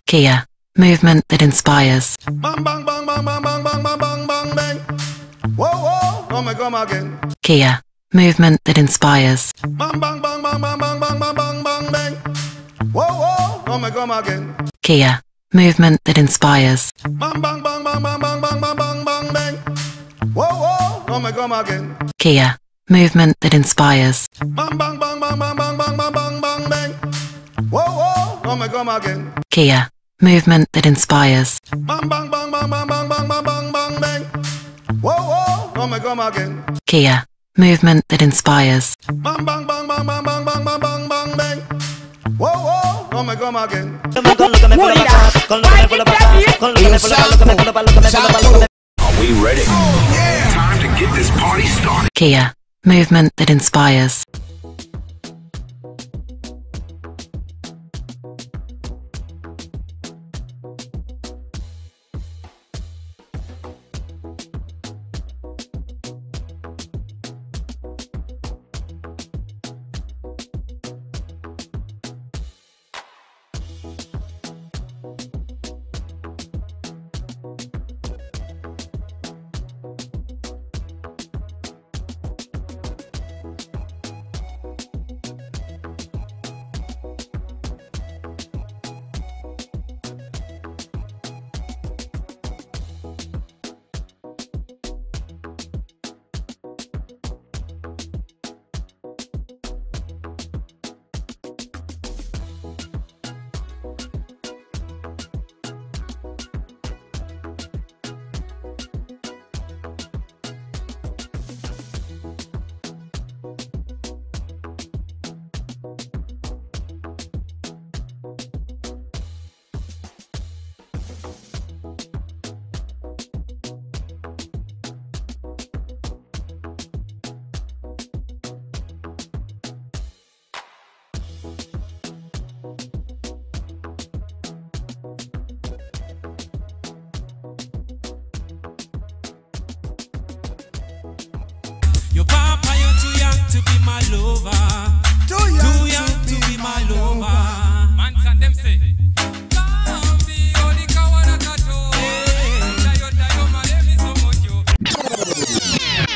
Kia, movement that inspires. Bang bang bang bang bang bang bang bang bang bang bang. Whoa whoa, come again. Kia, movement that inspires. Bang bang bang bang bang bang bang bang bang bang bang. Whoa whoa, come again. Kia, movement that inspires. Bang bang bang bang bang bang bang bang bang bang bang. Whoa whoa, come again. Kia, movement that inspires. Bang bang bang bang bang bang bang bang bang bang bang. Whoa whoa, come again. Kia, movement that inspires. Bang bang bang bang bang bang bang bang bang bang bang. Whoa whoa, come again. Kia, movement that inspires. Bang bang bang bang bang bang bang bang bang bang bang. Whoa whoa, come again. Are we ready? Oh yeah! Time to get this party started. Kia, movement that inspires. Your papa, you're too young to be my lover. Too young to be my lover.